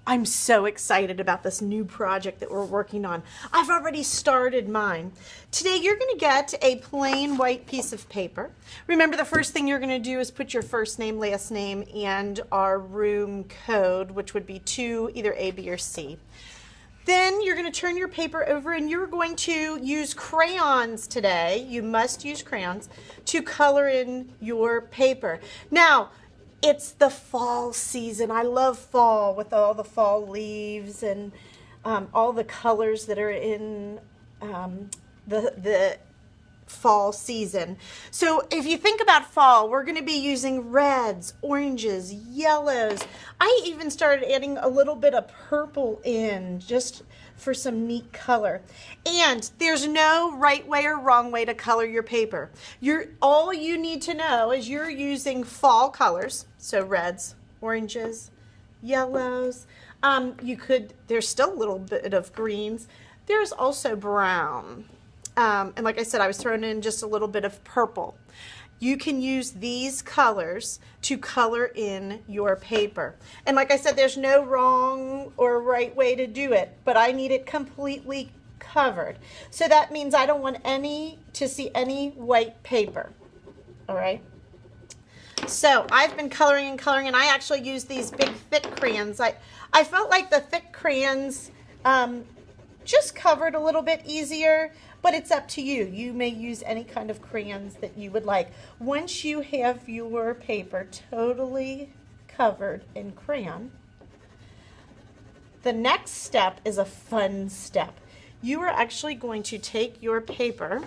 I'm so excited about this new project that we're working on. I've already started mine. Today you're going to get a plain white piece of paper. Remember, the first thing you're going to do is put your first name, last name, and our room code, which would be 2, either A, B, or C. Then you're going to turn your paper over and you're going to use crayons today. You must use crayons to color in your paper. Now, it's the fall season. I love fall with all the fall leaves and all the colors that are in the fall season. So if you think about fall, we're going to be using reds, oranges, yellows. I even started adding a little bit of purple in just for some neat color. And there's no right way or wrong way to color your paper. All you need to know is you're using fall colors, so reds, oranges, yellows. There's still a little bit of greens. There's also brown. And like I said, I was throwing in just a little bit of purple. You can use these colors to color in your paper. And like I said, there's no wrong or right way to do it, but I need it completely covered. So that means I don't want to see any white paper. All right. So I've been coloring and coloring, and I actually use these big thick crayons. I felt like the thick crayons just covered a little bit easier, but it's up to you. You may use any kind of crayons that you would like. Once you have your paper totally covered in crayon, the next step is a fun step. You are actually going to take your paper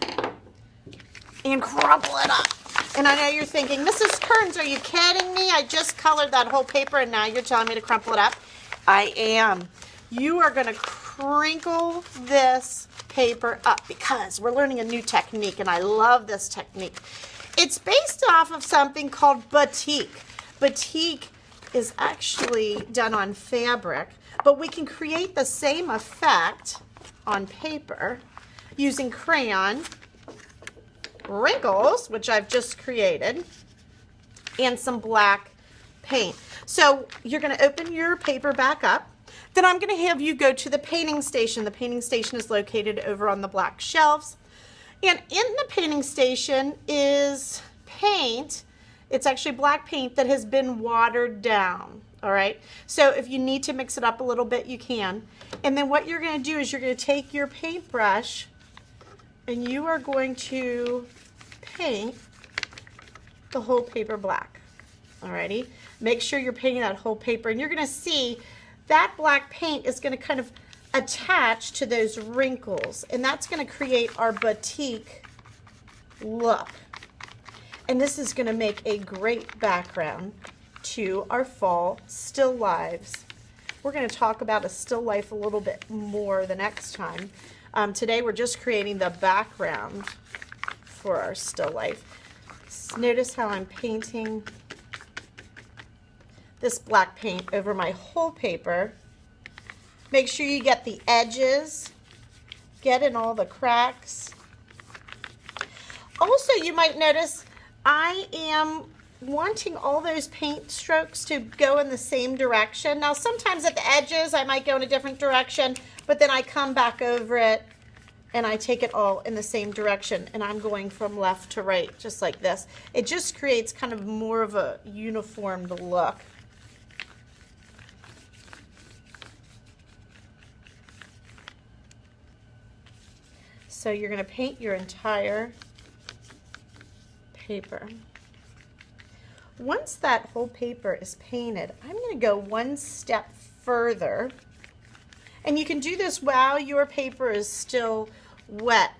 and crumple it up. And I know you're thinking, Mrs. Kearns, are you kidding me? I just colored that whole paper and now you're telling me to crumple it up? I am. You are going to crinkle this paper up because we're learning a new technique, and I love this technique. It's based off of something called batik. Batik is actually done on fabric, but we can create the same effect on paper using crayon, wrinkles, which I've just created, and some black paint. So you're going to open your paper back up. Then I'm going to have you go to the painting station. The painting station is located over on the black shelves. And in the painting station is paint. It's actually black paint that has been watered down. All right. So if you need to mix it up a little bit, you can. And then what you're going to do is you're going to take your paintbrush and you are going to paint the whole paper black. Alrighty. Make sure you're painting that whole paper, and you're going to see that black paint is going to kind of attach to those wrinkles, and that's going to create our batik look. And this is going to make a great background to our fall still lives. We're going to talk about a still life a little bit more the next time. Today we're just creating the background for our still life. Notice how I'm painting this black paint over my whole paper. Make sure you get the edges, get in all the cracks. Also, you might notice I am wanting all those paint strokes to go in the same direction. Now, sometimes at the edges I might go in a different direction, but then I come back over it and I take it all in the same direction, and I'm going from left to right, just like this. It just creates kind of more of a uniformed look. So you're going to paint your entire paper. Once that whole paper is painted, I'm going to go one step further. And you can do this while your paper is still wet.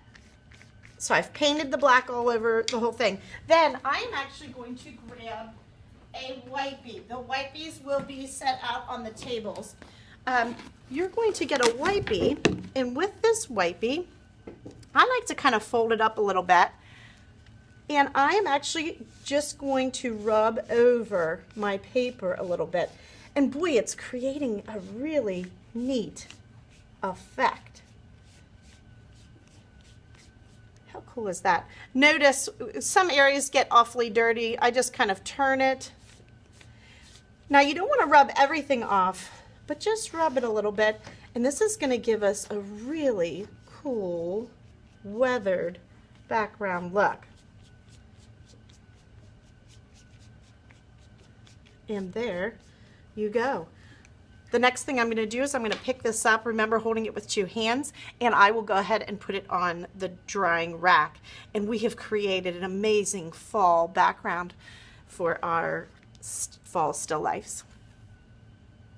So I've painted the black all over the whole thing. Then I'm actually going to grab a wipey. The wipies will be set out on the tables. You're going to get a wipey, and with this wipey, I like to kind of fold it up a little bit, and I am actually just going to rub over my paper a little bit. And boy, it's creating a really neat effect. How cool is that? Notice some areas get awfully dirty. I just kind of turn it. Now you don't want to rub everything off, but just rub it a little bit. And this is going to give us a really cool weathered background look. And there you go. The next thing I'm going to do is I'm going to pick this up, remember holding it with 2 hands, and I will go ahead and put it on the drying rack. And we have created an amazing fall background for our fall still lifes.